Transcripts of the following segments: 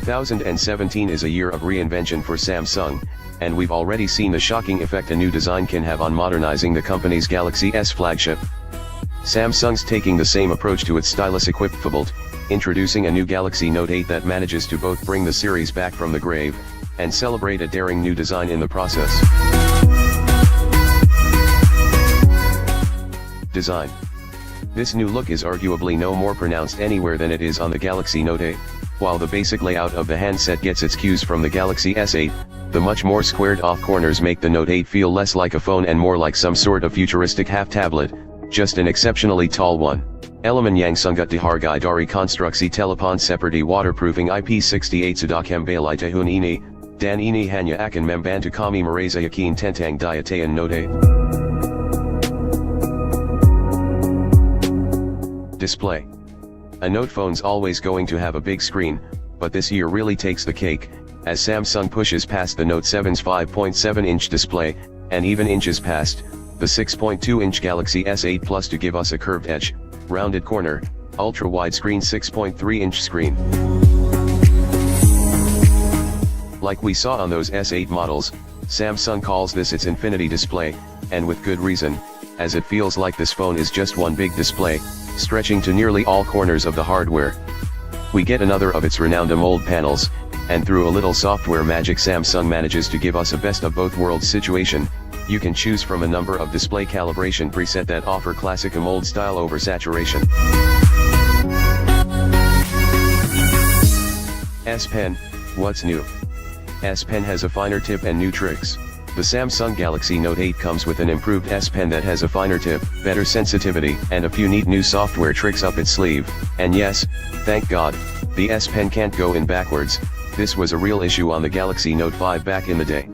2017 is a year of reinvention for Samsung, and we've already seen the shocking effect a new design can have on modernizing the company's Galaxy S flagship. Samsung's taking the same approach to its stylus-equipped Phabolt, introducing a new Galaxy Note 8 that manages to both bring the series back from the grave, and celebrate a daring new design in the process. Design. This new look is arguably no more pronounced anywhere than it is on the Galaxy Note 8. While the basic layout of the handset gets its cues from the Galaxy S8, the much more squared-off corners make the Note 8 feel less like a phone and more like some sort of futuristic half-tablet, just an exceptionally tall one. Elemen yang sungut dihargai dari konstruksi telepon seperti waterproofing IP68 sudah kembali tahun ini, dan ini hanya akan membantu kami merasa yakin tentang daya tahan Note 8. Display. A Note phone's always going to have a big screen, but this year really takes the cake, as Samsung pushes past the Note 7's 5.7-inch display, and even inches past the 6.2-inch Galaxy S8 Plus to give us a curved edge, rounded corner, ultra-widescreen 6.3-inch screen. Like we saw on those S8 models, Samsung calls this its Infinity Display, and with good reason, as it feels like this phone is just one big display, stretching to nearly all corners of the hardware. We get another of its renowned AMOLED panels, and through a little software magic Samsung manages to give us a best of both worlds situation. You can choose from a number of display calibration preset that offer classic AMOLED style over saturation. S Pen, what's new? S Pen has a finer tip and new tricks. The Samsung Galaxy Note 8 comes with an improved S Pen that has a finer tip, better sensitivity, and a few neat new software tricks up its sleeve. And yes, thank God, the S Pen can't go in backwards. This was a real issue on the Galaxy Note 5 back in the day.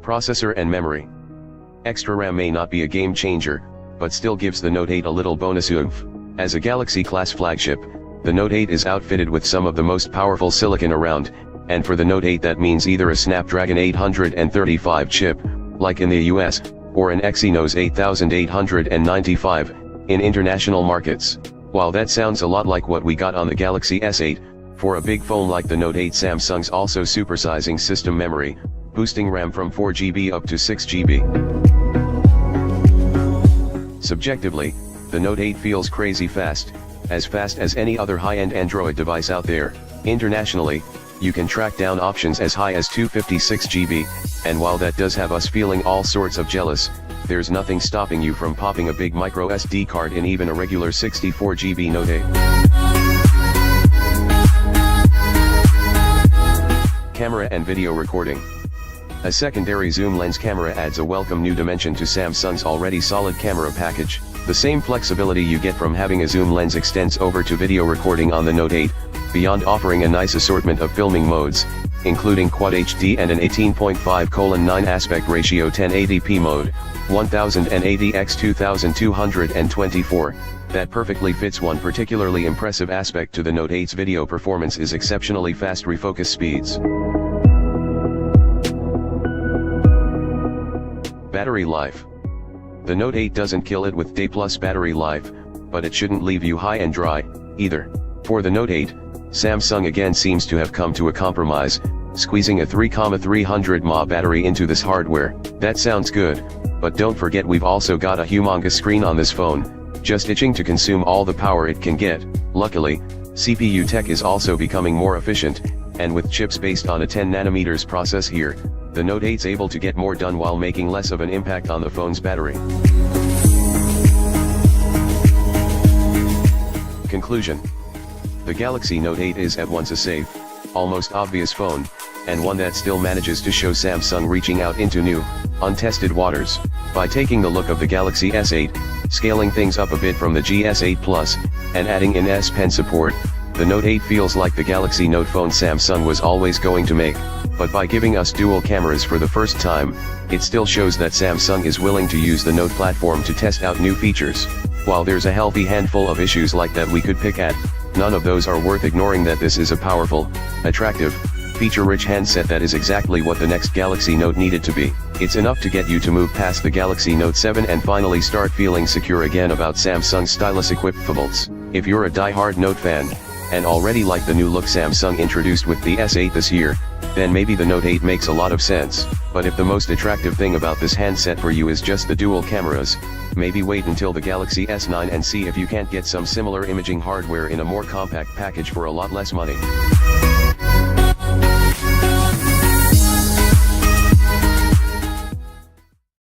Processor and memory. Extra RAM may not be a game changer, but still gives the Note 8 a little bonus oomph. As a Galaxy class flagship, the Note 8 is outfitted with some of the most powerful silicon around, and for the Note 8 that means either a Snapdragon 835 chip, like in the US, or an Exynos 8895, in international markets. While that sounds a lot like what we got on the Galaxy S8, for a big phone like the Note 8 Samsung's also supersizing system memory, boosting RAM from 4GB up to 6GB. Subjectively, the Note 8 feels crazy fast as any other high-end Android device out there. Internationally, you can track down options as high as 256GB, and while that does have us feeling all sorts of jealous, there's nothing stopping you from popping a big micro SD card in even a regular 64GB Note 8. Camera and video recording. A secondary zoom lens camera adds a welcome new dimension to Samsung's already solid camera package. The same flexibility you get from having a zoom lens extends over to video recording on the Note 8, beyond offering a nice assortment of filming modes, including Quad HD and an 18.5:9 aspect ratio 1080p mode, 1080x2224, that perfectly fits. One particularly impressive aspect to the Note 8's video performance is exceptionally fast refocus speeds. Battery life. The Note 8 doesn't kill it with day plus battery life, but it shouldn't leave you high and dry, either. For the Note 8, Samsung again seems to have come to a compromise, squeezing a 3,300 mAh battery into this hardware. That sounds good, but don't forget we've also got a humongous screen on this phone, just itching to consume all the power it can get. Luckily, CPU tech is also becoming more efficient, and with chips based on a 10nm process here, the Note 8's able to get more done while making less of an impact on the phone's battery. Conclusion. The Galaxy Note 8 is at once a safe, almost obvious phone, and one that still manages to show Samsung reaching out into new, untested waters. By taking the look of the Galaxy S8, scaling things up a bit from the GS8 Plus, and adding in S Pen support, the Note 8 feels like the Galaxy Note phone Samsung was always going to make. But by giving us dual cameras for the first time, it still shows that Samsung is willing to use the Note platform to test out new features. While there's a healthy handful of issues like that we could pick at, none of those are worth ignoring. That this is a powerful, attractive, feature-rich handset that is exactly what the next Galaxy Note needed to be. It's enough to get you to move past the Galaxy Note 7 and finally start feeling secure again about Samsung's stylus-equipped Phabolts. If you're a die-hard Note fan, and already like the new look Samsung introduced with the S8 this year, then maybe the Note 8 makes a lot of sense. But if the most attractive thing about this handset for you is just the dual cameras, maybe wait until the Galaxy S9 and see if you can't get some similar imaging hardware in a more compact package for a lot less money.